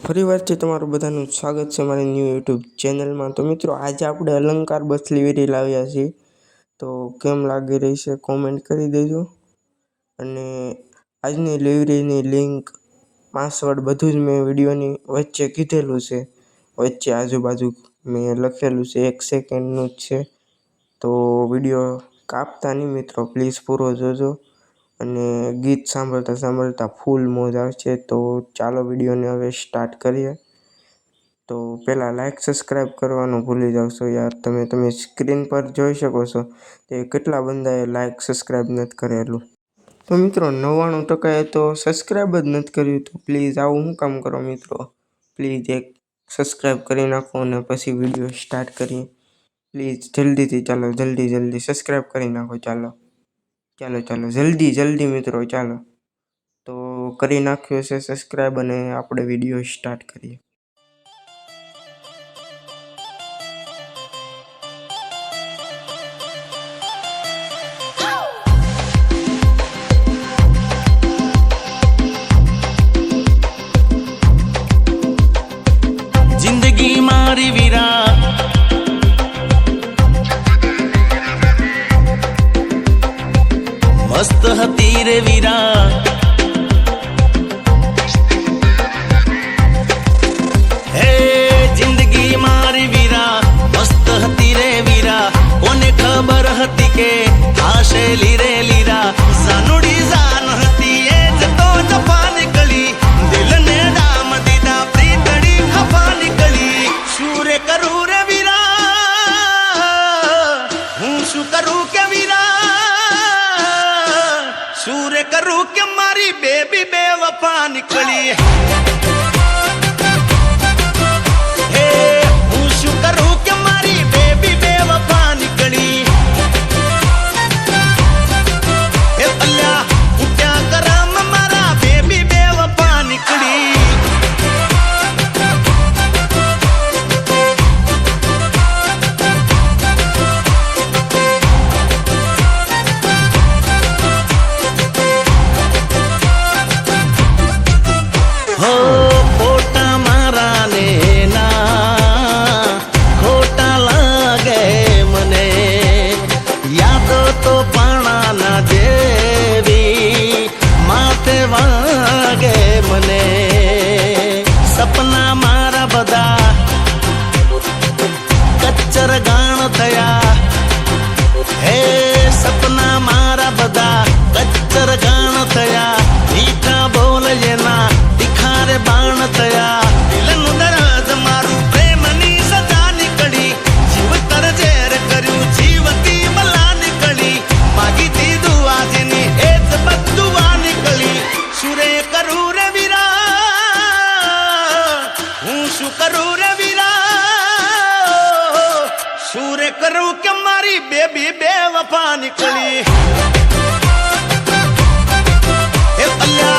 ફરીવારથી તમારું બધાનું સ્વાગત છે મારી ન્યૂ યુટ્યુબ ચેનલમાં। તો મિત્રો આજે આપણે અલંકાર બસલી વેરી લાવ્યા છીએ, તો કેમ લાગી રહી છે કોમેન્ટ કરી દેજો। અને આજની લિવરીની લિંક, પાસવર્ડ બધું જ મેં વિડીયોની વચ્ચે કીધેલું છે, વચ્ચે આજુબાજુ મેં લખેલું છે, 1 સેકન્ડનું જ છે। તો વિડીયો કાપતા નહીં મિત્રો, પ્લીઝ પૂરો જોજો અને ગીત સાંભળતા સાંભળતા ફૂલ મોજ આવશે। તો ચાલો વિડીયોને હવે સ્ટાર્ટ કરીએ। તો પહેલાં લાઇક સબસ્ક્રાઈબ કરવાનું ભૂલી જાવ છો યાર, તમે સ્ક્રીન પર જોઈ શકો છો તે કેટલા બંદાએ લાઇક સબસ્ક્રાઈબ નથી કરેલું। તો મિત્રો 99%એ તો સબસ્ક્રાઈબ જ નથી કર્યું, તો પ્લીઝ આવું શું કામ કરો મિત્રો, પ્લીઝ એક સબસ્ક્રાઈબ કરી નાખો અને પછી વિડીયો સ્ટાર્ટ કરીએ પ્લીઝ જલ્દીથી। ચાલો જલ્દી સબસ્ક્રાઈબ કરી નાખો, ચાલો જલ્દી મિત્રો, ચાલો તો કરી નાખ્યો છે સબસ્ક્રાઈબ અને આપણે વિડીયો સ્ટાર્ટ કરીએ। जिंदगी मारी वीरा मस्त हती रे वीरा, हे जिंदगी मारी वीरा मस्त हती रे वीरा। कोने खबर हती के हाशेली रे लीरा, सानुडी जान हती ए जतो जपा निकली, दिल ने डाम दीदा प्रीतड़ी खपा निकली। शूरे करू रे वीरा, हूँ शू करूँ के वीरा, शूरे करूँ के मारी बेबी बेवफा निकली। हे हूँ शू करूँ के मारी बेबी बेवफा निकली। हे पल्ला क्या कराम मारा बेबी बेवफा निकली। हो खोटा मारा ने ना खोटा लागे मने, याद तो पाणा ना जेवी माथे वागे मने। सपना मारा बदा कच्चर गाण थया, हे सपना मारा बदा कच्चर गाण थया। मीठा बोल जेना दिखारे बाण थया, दिलनु दर्द मारू प्रेमनी सजा निकली। जीव तर जेर कर्यु जीवती मला निकली, मागी थी दुआ जेनी एत बदुआ निकली। शुरे करू रे वीरा, हूँ शू करू रे वीरा, शुरे करू के मारी बेबी बेवफा निकली। हे पल्ला